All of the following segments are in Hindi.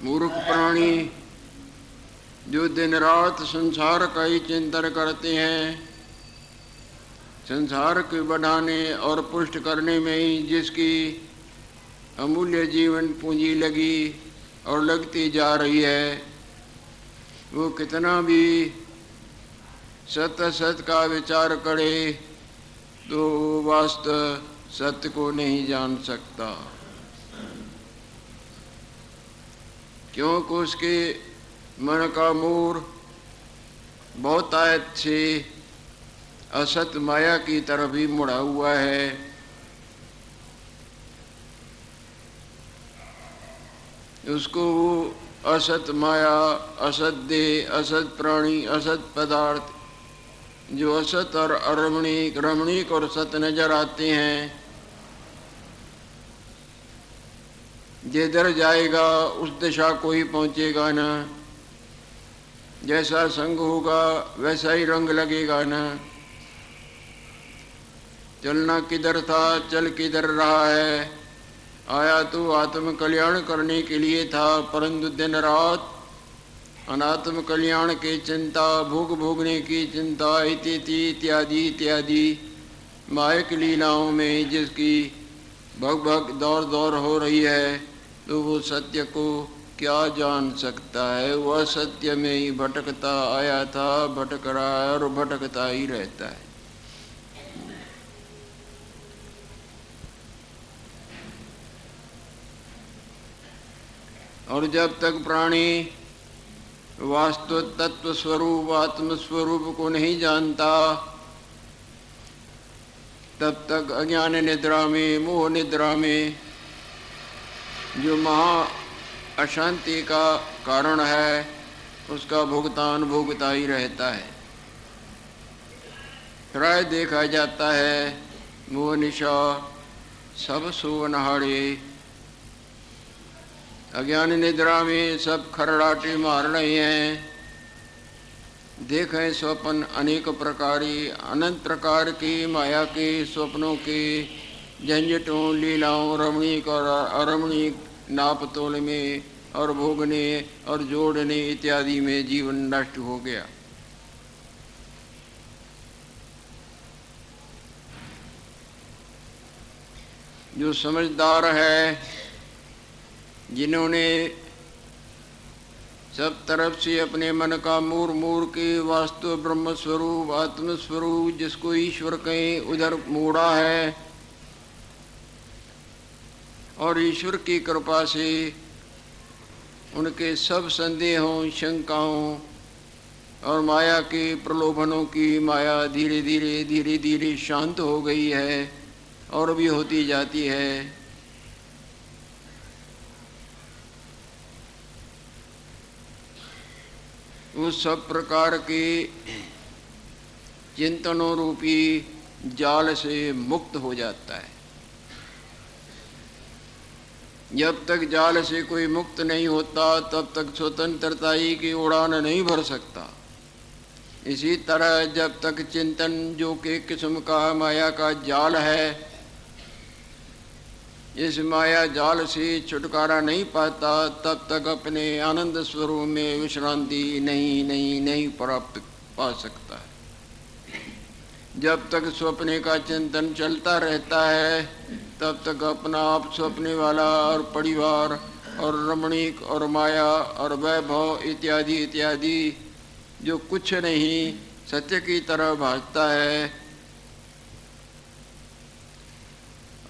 मूर्ख प्राणी जो दिन रात संसार का ही चिंतन करते हैं, संसार के बढ़ाने और पुष्ट करने में ही जिसकी अमूल्य जीवन पूंजी लगी और लगती जा रही है, वो कितना भी सत्य सत्य का विचार करे तो वास्तव सत्य को नहीं जान सकता, क्योंकि उसके मन का मोर बहुतायत से असत माया की तरफ ही मुड़ा हुआ है। उसको वो असत माया, असत देह, असत प्राणी, असत पदार्थ जो असत और अरमणिक, रमणीक और सत नजर आते हैं, जिधर जाएगा उस दिशा को ही पहुंचेगा ना। जैसा संग होगा वैसा ही रंग लगेगा ना। चलना किधर था, चल किधर रहा है। आया तो आत्म कल्याण करने के लिए था, परंतु दिन रात अनात्म कल्याण की चिंता, भोग भोगने की चिंता, इत्यादि इत्यादि मायक लीलाओं में जिसकी भग भग दौड़ दौड़ हो रही है, तो वो सत्य को क्या जान सकता है। वह सत्य में ही भटकता आया था, भटक रहा है और भटकता ही रहता है। और जब तक प्राणी वास्तव तत्व स्वरूप आत्म स्वरूप को नहीं जानता, तब तक अज्ञान निद्रा में, मोह निद्रा में जो महा अशांति का कारण है, उसका भुगतान भुगता ही रहता है। प्राय देखा जाता है मोह निशा सब सो नहाड़े। अज्ञान निद्रा में सब खरड़ाटे मार रहे हैं। देखें स्वप्न अनेक प्रकारी, अनंत प्रकार की माया के स्वप्नों के झंझटों, लीलाओं, रमणीक और अरमणीक नापतोल में और भोगने और जोड़ने इत्यादि में जीवन नष्ट हो गया। जो समझदार है, जिन्होंने सब तरफ से अपने मन का मूर मूर के वास्तव ब्रह्म स्वरूप आत्म स्वरूप जिसको ईश्वर कहें उधर मोड़ा है, और ईश्वर की कृपा से उनके सब संदेहों, शंकाओं और माया के प्रलोभनों की माया धीरे धीरे शांत हो गई है और भी होती जाती है। उस सब प्रकार के चिंतनों रूपी जाल से मुक्त हो जाता है। जब तक जाल से कोई मुक्त नहीं होता, तब तक स्वतंत्रता की उड़ान नहीं भर सकता। इसी तरह जब तक चिंतन जो कि किस्म का माया का जाल है, इस माया जाल से छुटकारा नहीं पाता, तब तक अपने आनंद स्वरूप में विश्रांति नहीं प्राप्त पा सकता है। जब तक स्वप्ने का चिंतन चलता रहता है, तब तक अपना आप स्वप्ने वाला और परिवार और रमणीक और माया और वैभव इत्यादि इत्यादि जो कुछ नहीं सत्य की तरह भासता है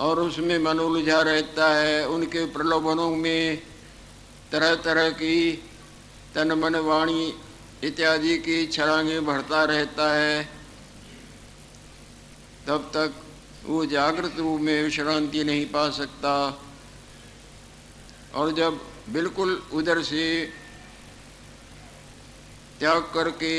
और उसमें मन उलझा रहता है। उनके प्रलोभनों में तरह तरह की तन मन वाणी इत्यादि की छलांगें भरता रहता है, तब तक वो जागृत रूप में विश्रांति नहीं पा सकता। और जब बिल्कुल उधर से त्याग करके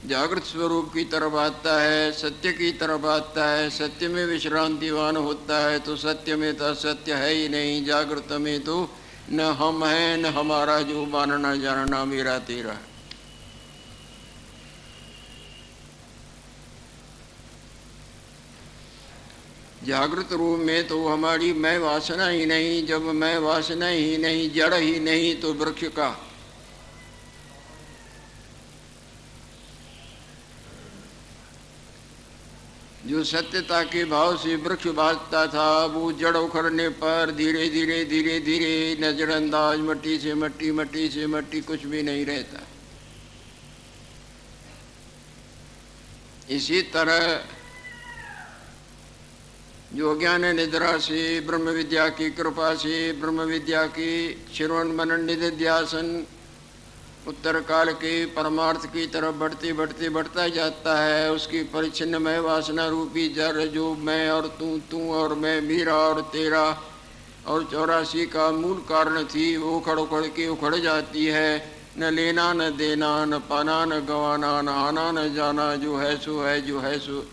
जागृत स्वरूप की तरफ आता है, सत्य की तरफ आता है, सत्य में विश्रांतिवान होता है, तो सत्य में तो सत्य है ही नहीं। जागृत में तो न हम हैं न हमारा, जो मानना जानना मेरा तेरा। जागृत रूप में तो हमारी मैं वासना ही नहीं, जब मैं वासना ही नहीं, जड़ ही नहीं, तो वृक्ष का जो सत्यता के भाव से वृक्ष बांधता था, वो जड़ उखड़ने पर धीरे धीरे धीरे धीरे नजरअंदाज, मट्टी से मट्टी, मट्टी से मट्टी, कुछ भी नहीं रहता। इसी तरह जो ज्ञान निद्रा से, ब्रह्म विद्या की कृपा से, ब्रह्म विद्या की श्रवण मनन निधिध्यासन उत्तर काल के परमार्थ की तरफ बढ़ते बढ़ते बढ़ता जाता है, उसकी परिच्छिन्नमय वासना रूपी जड़ जो मैं और तू और मैं, मेरा और तेरा और 84 का मूल कारण थी, वो उखड़ उखड़ के उखड़ जाती है। न लेना न देना, न पाना न गंवाना, न आना न जाना, जो है सो है, जो है सो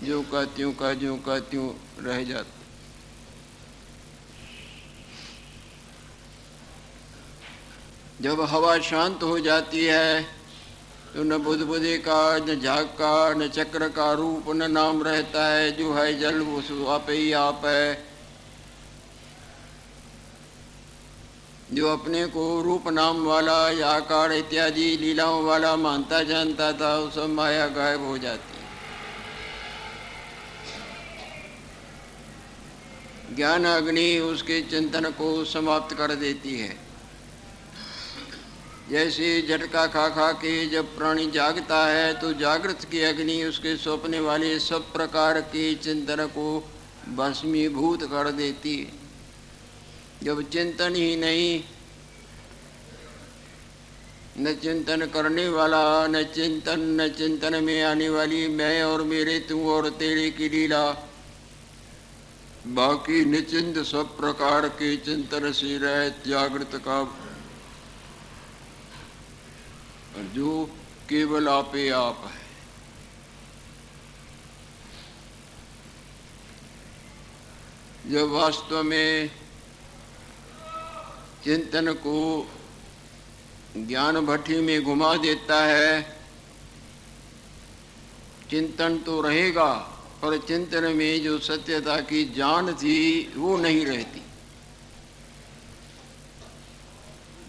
जो का त्यों का ज्यों का त्यों रह जाता। जब हवा शांत हो जाती है तो न बुदबुदे का, न झाग का, न चक्र का रूप, न नाम रहता है। जो है जल वो आप ही आप है। जो अपने को रूप नाम वाला या आकार इत्यादि लीलाओं वाला मानता जानता था, वो सब माया गायब हो जाती है। ज्ञान अग्नि उसके चिंतन को समाप्त कर देती है। जैसे झटका खा खा के जब प्राणी जागता है तो जागृत की अग्नि उसके सौंपने वाले सब प्रकार के चिंतन को भस्मीभूत कर देती है। जब चिंतन ही नहीं, न चिंतन करने वाला, न चिंतन में आने वाली मैं और मेरे, तू और तेरे की लीला, बाकी निचिंत सब प्रकार के चिंतन से रहित जागृत का जो केवल आपे आप है। जब वास्तव में चिंतन को ज्ञान भट्टी में घुमा देता है, चिंतन तो रहेगा पर चिंतन में जो सत्यता की जान थी वो नहीं रहती।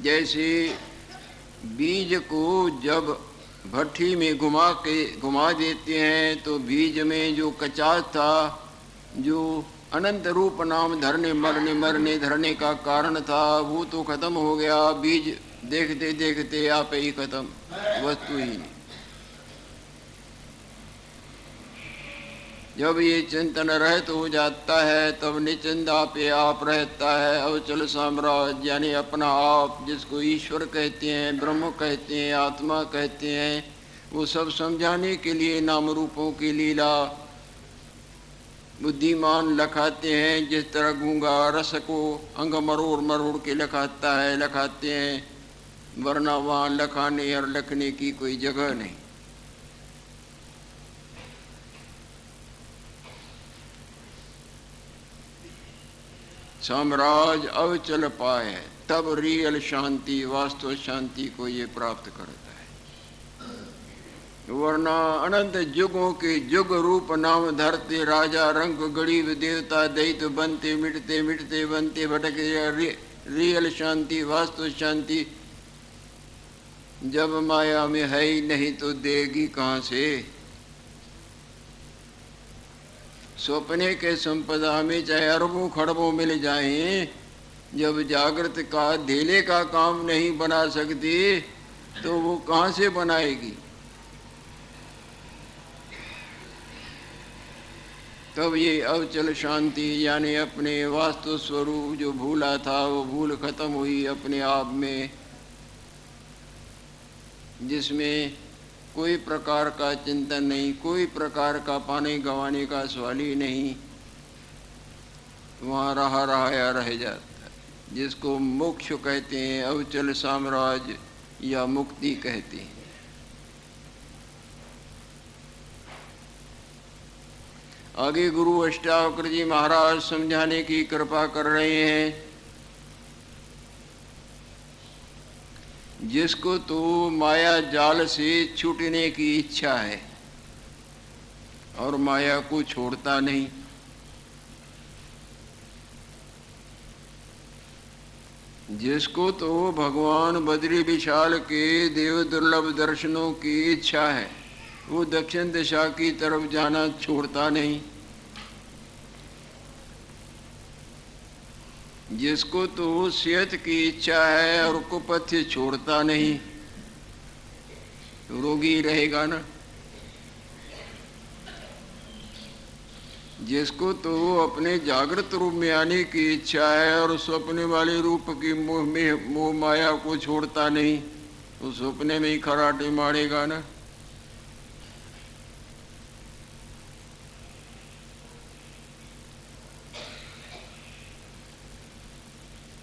जैसे बीज को जब भट्टी में घुमा देते हैं तो बीज में जो कचास था, जो अनंत रूप नाम मरने धरने का कारण था, वो तो खत्म हो गया। बीज देखते देखते आप ही खत्म, वस्तु ही नहीं। जब ये चिंतन रहित हो जाता है तब निचिंत आपे आप रहता है। अवचल साम्राज्य यानी अपना आप, जिसको ईश्वर कहते हैं, ब्रह्म कहते हैं, आत्मा कहते हैं, वो सब समझाने के लिए नाम रूपों की लीला बुद्धिमान लखाते हैं। जिस तरह गूंगा रस को अंग मरोड़ मरोड़ के लखाते हैं, वरना वहाँ लखाने और लखने की कोई जगह नहीं। साम्राज्य अवचल पाए तब रियल शांति, वास्तव शांति को ये प्राप्त करता है। वरना अनंत युगों के युग रूप नाम धरते राजा, रंग गरीब देवता, दैत्य बनते मिटते मिटते बनते भटके। रियल शांति, वास्तव शांति जब माया में है ही नहीं तो देगी कहाँ से। सपने के संपदा में चाहे अरबों खरबों मिल जाएं, जब जागृत का धेले का काम नहीं बना सकती तो वो कहाँ से बनाएगी। तब ये अवचल शांति यानी अपने वास्तु स्वरूप जो भूला था वो भूल खत्म हुई अपने आप में, जिसमें कोई प्रकार का चिंतन नहीं, कोई प्रकार का पाने गंवाने का सवाल ही नहीं। वहाँ रहा रह जाता है, जिसको मोक्ष कहते हैं, अवचल साम्राज्य या मुक्ति कहते हैं। आगे गुरु अष्टावक्र जी महाराज समझाने की कृपा कर रहे हैं। जिसको तो माया जाल से छूटने की इच्छा है और माया को छोड़ता नहीं, जिसको तो भगवान बद्री विशाल के देव दुर्लभ दर्शनों की इच्छा है, वो दक्षिण दिशा की तरफ जाना छोड़ता नहीं। जिसको तो सेहत की इच्छा है और कुपथ्य छोड़ता नहीं, रोगी रहेगा ना। जिसको तो अपने जागृत रूप में आने की इच्छा है और स्वप्न वाले रूप की मोह माया को छोड़ता नहीं, उस सपने में ही खराटे मारेगा ना।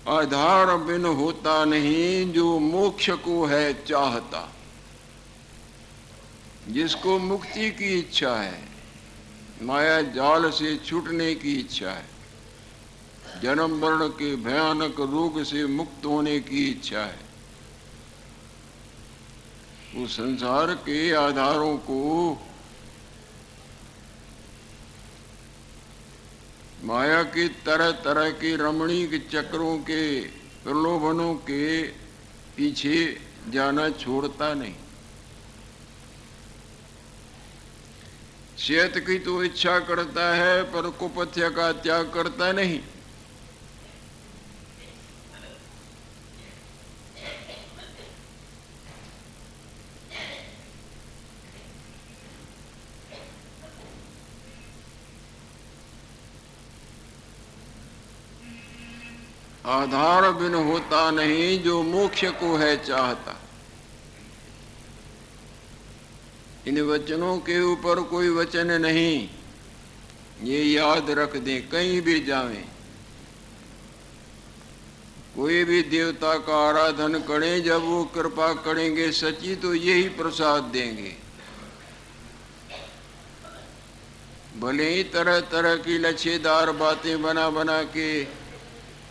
आधार बिन होता नहीं जो मोक्ष को है चाहता। जिसको मुक्ति की इच्छा है, माया जाल से छूटने की इच्छा है, जन्म मरण के भयानक रोग से मुक्त होने की इच्छा है, वो संसार के आधारों को, माया के तरह तरह के रमणीक चक्रों के प्रलोभनों के पीछे जाना छोड़ता नहीं। सेहत की तो इच्छा करता है पर कुपथ्य का त्याग करता नहीं। आधार बिन होता नहीं जो मोक्ष को है चाहता। इन वचनों के ऊपर कोई वचन नहीं, ये याद रख दें। कहीं भी जावें, कोई भी देवता का आराधन करें, जब वो कृपा करेंगे सच्ची तो यही प्रसाद देंगे। भले ही तरह तरह की लच्छेदार बातें बना बना के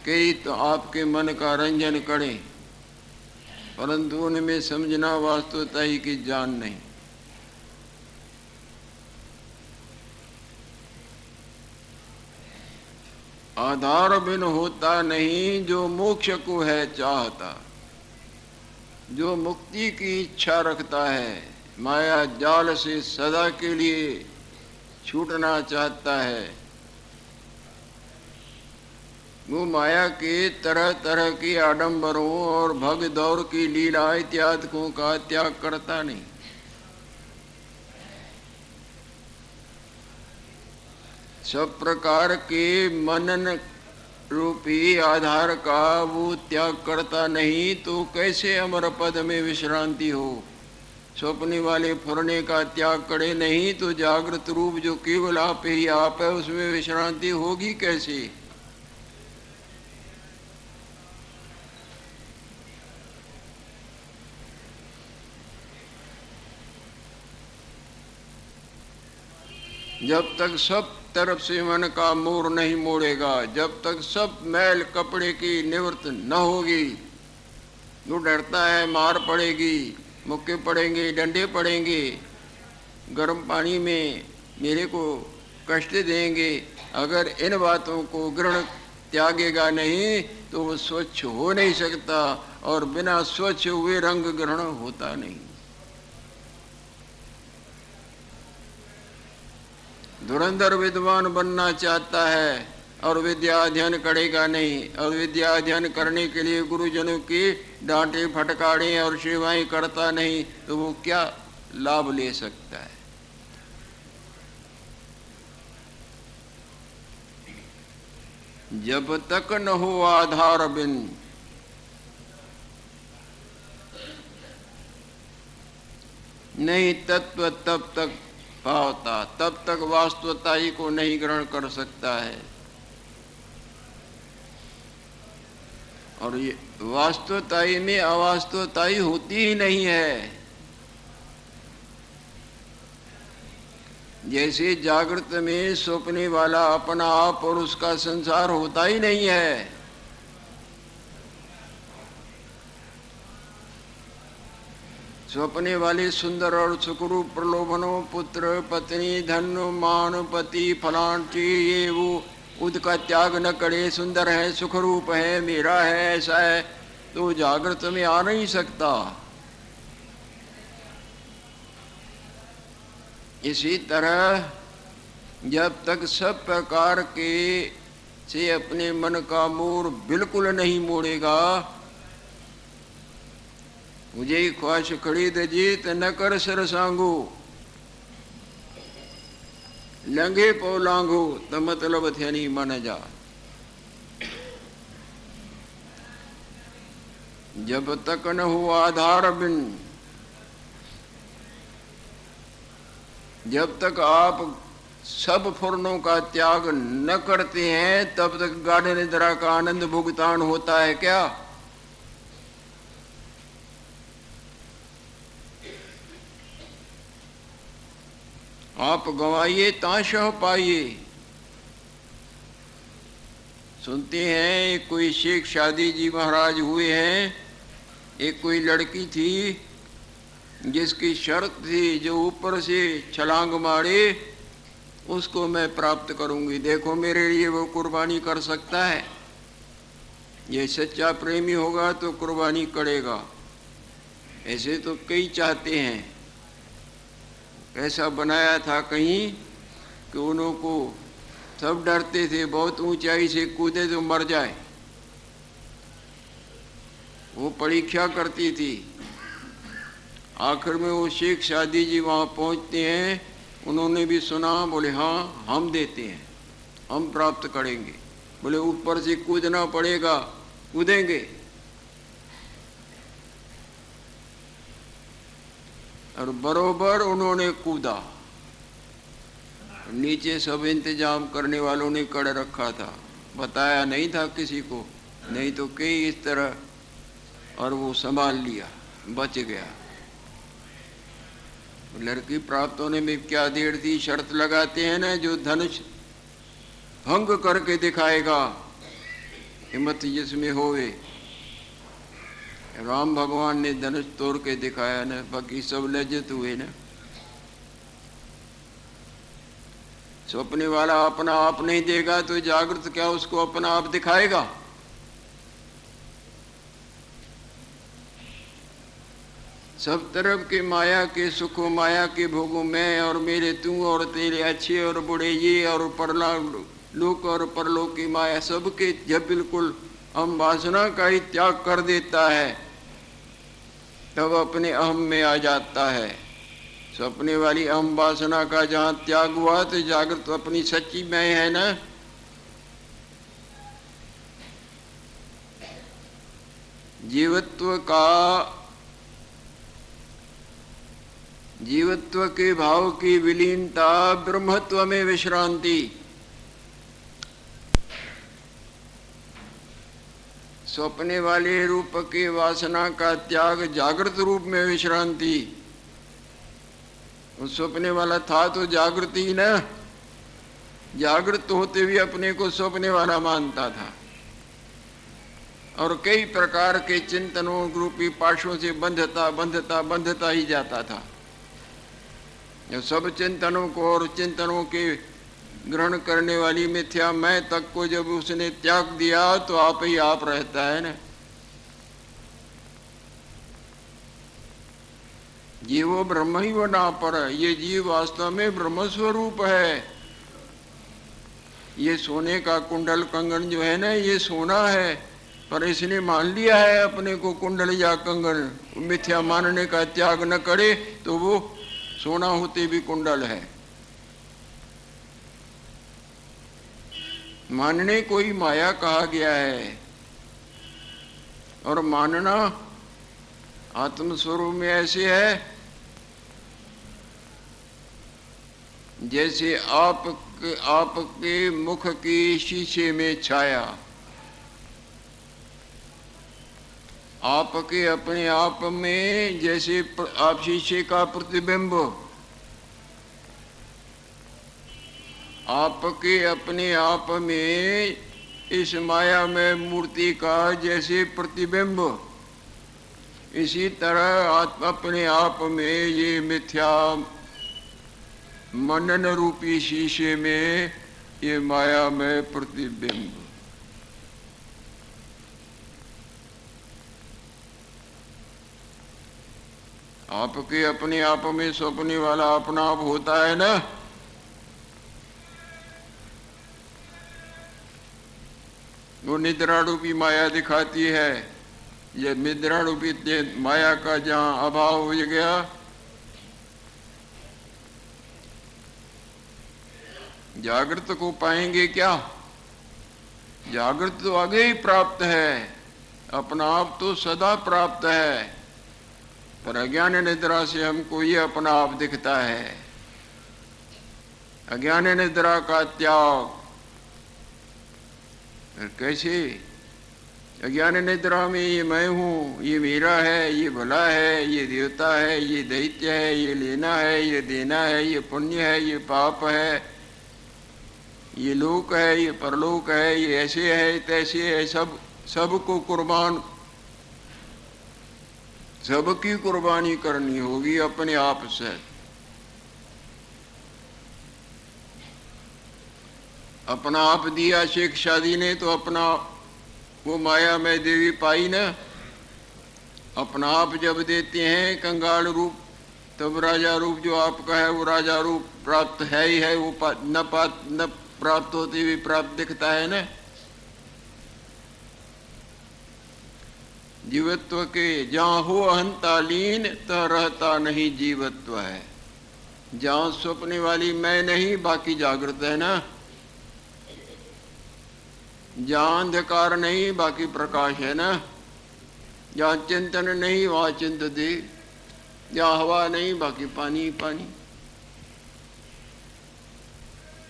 कई तो आपके मन का रंजन करें, परंतु उनमें समझना वास्तवता ही की जान नहीं। आधार बिन होता नहीं जो मोक्ष को है चाहता। जो मुक्ति की इच्छा रखता है, माया जाल से सदा के लिए छूटना चाहता है, वो माया के तरह तरह के आडंबरों और भग दौड़ की लीला इत्यादि का त्याग करता नहीं। सब प्रकार के मनन रूपी आधार का वो त्याग करता नहीं, तो कैसे अमर पद में विश्रांति हो। स्वप्न वाले फुरने का त्याग करे नहीं तो जागृत रूप जो केवल आप ही आप है, उसमें विश्रांति होगी कैसे। जब तक सब तरफ से मन का मोर नहीं मोड़ेगा, जब तक सब मैल कपड़े की निवृत्त न होगी, जो डरता है मार पड़ेगी, मुक्के पड़ेंगे, डंडे पड़ेंगे, गर्म पानी में मेरे को कष्ट देंगे, अगर इन बातों को ग्रहण त्यागेगा नहीं तो वो स्वच्छ हो नहीं सकता, और बिना स्वच्छ हुए रंग ग्रहण होता नहीं। धुरंधर विद्वान बनना चाहता है और विद्या अध्ययन करेगा नहीं, और विद्या अध्ययन करने के लिए गुरुजनों की डांटे फटकारें और सेवाएं करता नहीं, तो वो क्या लाभ ले सकता है। जब तक न हो आधार बिन, नहीं तत्व तब तक पावता, तब तक वास्तवताई को नहीं ग्रहण कर सकता है। और ये वास्तवताई में अवास्तवताई होती ही नहीं है। जैसे जागृत में स्वप्ने वाला अपना आप और उसका संसार होता ही नहीं है। स्वप्ने वाले सुंदर और सुखरूप प्रलोभनों, पुत्र पत्नी धन मान पति फलान चीज ये वो उसका त्याग न करे, सुंदर है, सुख रूप है, मेरा है, ऐसा है, तो जागृत में आ नहीं सकता। इसी तरह जब तक सब प्रकार के से अपने मन का मोर बिल्कुल नहीं मोड़ेगा, मुझे ख्वाहिश खरीद जीत न कर सर सांगो, लंघे पो लांघो, तो मतलब थे नहीं मन जा। जब तक न हो आधार बिन, जब तक आप सब फुर्नों का त्याग न करते हैं, तब तक गाढ़ निद्रा का आनंद भुगतान होता है क्या? आप गंवाइए ताशह पाइए। सुनते हैं एक कोई शेख शादी जी महाराज हुए हैं, एक कोई लड़की थी जिसकी शर्त थी जो ऊपर से छलांग मारे उसको मैं प्राप्त करूंगी। देखो मेरे लिए वो कुर्बानी कर सकता है, ये सच्चा प्रेमी होगा तो कुर्बानी करेगा। ऐसे तो कई चाहते हैं। ऐसा बनाया था कहीं कि उन्हों को सब डरते थे, बहुत ऊंचाई से कूदे तो मर जाए। वो परीक्षा करती थी। आखिर में वो शेख शादी जी वहाँ पहुँचते हैं, उन्होंने भी सुना, बोले हाँ हम देते हैं, हम प्राप्त करेंगे। बोले ऊपर से कूदना पड़ेगा, कूदेंगे। और बरोबर उन्होंने कूदा। नीचे सब इंतजाम करने वालों ने कर रखा था, बताया नहीं था किसी को, नहीं तो कई इस तरह, और वो संभाल लिया, बच गया। लड़की प्राप्त होने में क्या देर थी। शर्त लगाते हैं ना, जो धनुष भंग करके दिखाएगा, हिम्मत जिसमें होवे। राम भगवान ने धनुष तोड़ के दिखाया ना, बाकी सब लज्जित हुए ना। सपने वाला अपना आप नहीं देगा तो जागृत क्या उसको अपना आप दिखाएगा? सब तरफ के माया के सुखों, माया के भोगों में और मेरे, तू और तेरे, अच्छे और बुरे, ये और परला लोक और परलोक की माया, सबके जब बिल्कुल हम वासना का ही त्याग कर देता है तब अपने अहम में आ जाता है। सपने वाली अहम वासना का जहाँ त्याग हुआ तो जागृत तो अपनी सच्ची मैं है ना। जीवत्व के भाव की विलीनता, ब्रह्मत्व में विश्रांति। सपने वाले रूप के वासना का त्याग, जागृत रूप में विश्रांति। उस सपने वाला था तो जागृति ही ना, जागृत होते हुए अपने को सपने वाला मानता था और कई प्रकार के चिंतनों रूपी पाशों से बंधता ही जाता था। जब सब चिंतनों को और चिंतनों के ग्रहण करने वाली मिथ्या मैं तक को जब उसने त्याग दिया तो आप ही आप रहता है ना। जीवो ब्रह्म ही बना पर, ये जीव वास्तव में ब्रह्म स्वरूप है। ये सोने का कुंडल कंगन जो है ना, ये सोना है, पर इसने मान लिया है अपने को कुंडल या कंगन। मिथ्या मानने का त्याग न करे तो वो सोना होते भी कुंडल है। मानने को ही माया कहा गया है। और मानना आत्मस्वरूप में ऐसे है जैसे आपके मुख की शीशे में छाया, आपके अपने आप में जैसे आप शीशे का प्रतिबिंब, आपके अपने आप में इस माया में मूर्ति का जैसे प्रतिबिंब, इसी तरह अपने आप में ये मिथ्या मनन रूपी शीशे में ये माया में प्रतिबिंब। आपके अपने आप में सपने वाला अपना आप होता है ना, वो निद्रा रूपी माया दिखाती है। ये निद्रा रूपी माया का जहाँ अभाव हो गया, जागृत को पाएंगे क्या? जागृत तो आगे ही प्राप्त है, अपना आप तो सदा प्राप्त है, पर अज्ञान निद्रा से हमको ये अपना आप दिखता है। अज्ञान निद्रा का त्याग कैसे? अज्ञान निद्रा में ये मैं हूँ, ये मेरा है, ये भला है, ये देवता है, ये दैत्य है, ये लेना है, ये देना है, ये पुण्य है, ये पाप है, ये लोक है, ये परलोक है, ये ऐसे है तैसे है, सबको कुर्बान, सबकी कुर्बानी करनी होगी अपने आप से। अपना आप दिया शेख शादी ने तो अपना वो माया में देवी पाई ना। अपना आप जब देते हैं कंगाल रूप, तब राजा रूप जो आपका है वो राजा रूप प्राप्त है ही है। वो न प्राप्त होते हुए प्राप्त दिखता है ना। जीवत्व के जहाँ हो अहंता लीन तो रहता नहीं जीवत्व है। जहाँ स्वप्ने वाली मैं नहीं, बाकी जागृत है ना। जहाँ अंधकार नहीं, बाकी प्रकाश है ना। जहाँ चिंतन नहीं, वहाँ चिंतते। जहाँ हवा नहीं, बाकी पानी पानी।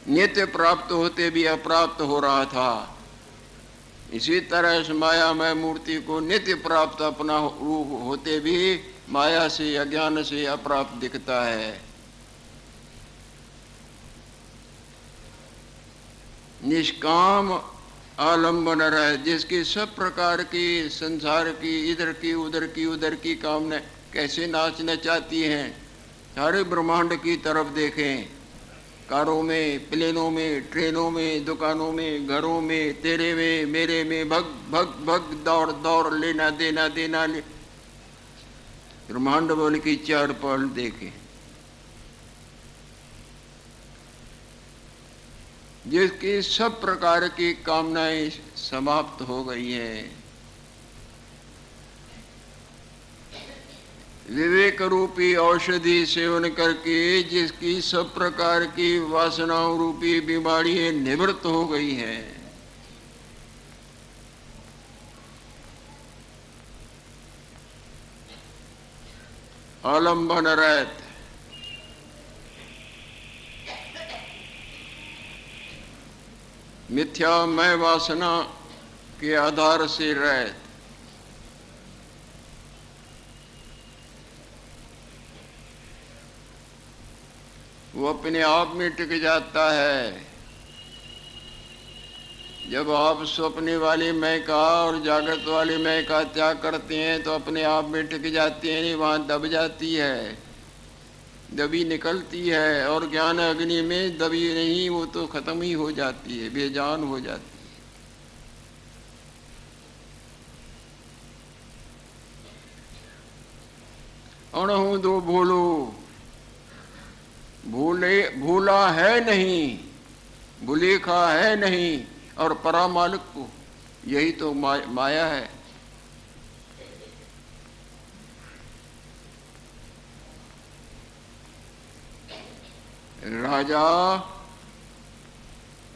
नित्य प्राप्त होते भी अप्राप्त हो रहा था। इसी तरह इस मायामय मूर्ति को नित्य प्राप्त अपना रूप होते भी माया से अज्ञान से अप्राप्त दिखता है। निष्काम आलम्बन रहे, जिसकी सब प्रकार की संसार की इधर की उधर की कामना कैसे नाचना चाहती हैं। सारे ब्रह्मांड की तरफ देखें, कारों में, प्लेनों में, ट्रेनों में, दुकानों में, घरों में, तेरे में, मेरे में, भग भग भग दौड़ दौड़, लेना देना देना ले। ब्रह्मांड बल की चार पल देखें, जिसकी सब प्रकार की कामनाएं समाप्त हो गई हैं। विवेक रूपी औषधि सेवन करके जिसकी सब प्रकार की वासनाओं रूपी बीमारियां निवृत्त हो गई हैं। आलम्बन रहित, मिथ्या मैं वासना के आधार से रहित, वो अपने आप में टिक जाता है। जब आप स्वप्ने वाले मैं का और जागृत वाले मैं का त्याग करते हैं तो अपने आप में टिक जाते हैं, नहीं वहाँ दब जाती है, दबी निकलती है। और ज्ञान अग्नि में दबी नहीं, वो तो खत्म ही हो जाती है, बेजान हो जाती है। अणहु दो भूलो, भूला है नहीं, भूलेखा है नहीं, और परामालिक को, यही तो माया है। राजा,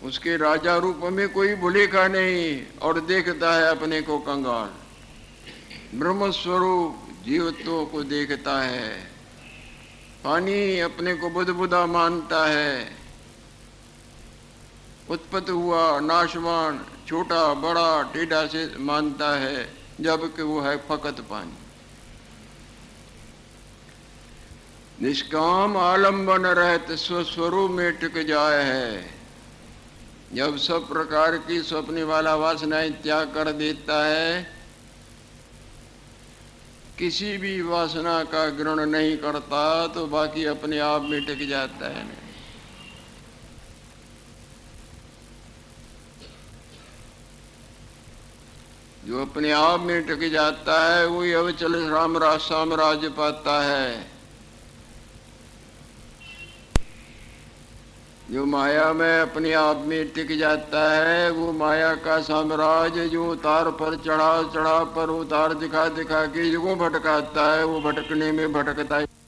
उसके राजा रूप में कोई भूलेखा नहीं और देखता है अपने को कंगाल। ब्रह्म स्वरूप जीवत्व को देखता है। पानी अपने को बुदबुदा मानता है, उत्पत्ति हुआ नाशवान, छोटा बड़ा टेढ़ा से मानता है, जबकि वो है फकत पानी। निष्काम आलम्बन रहते स्वस्वरूप में टिक जाए है। जब सब प्रकार की स्वप्ने वाला वासनाएं त्याग कर देता है, किसी भी वासना का ग्रहण नहीं करता, तो बाकी अपने आप में टिक जाता है। जो अपने आप में टिक जाता है वही अविचल राम साम्राज्य पाता है। जो माया में अपने आप में टिक जाता है वो माया का साम्राज्य जो उतार पर चढ़ा चढ़ा पर उतार दिखा दिखा के युगों भटकाता है, वो भटकने में भटकता है।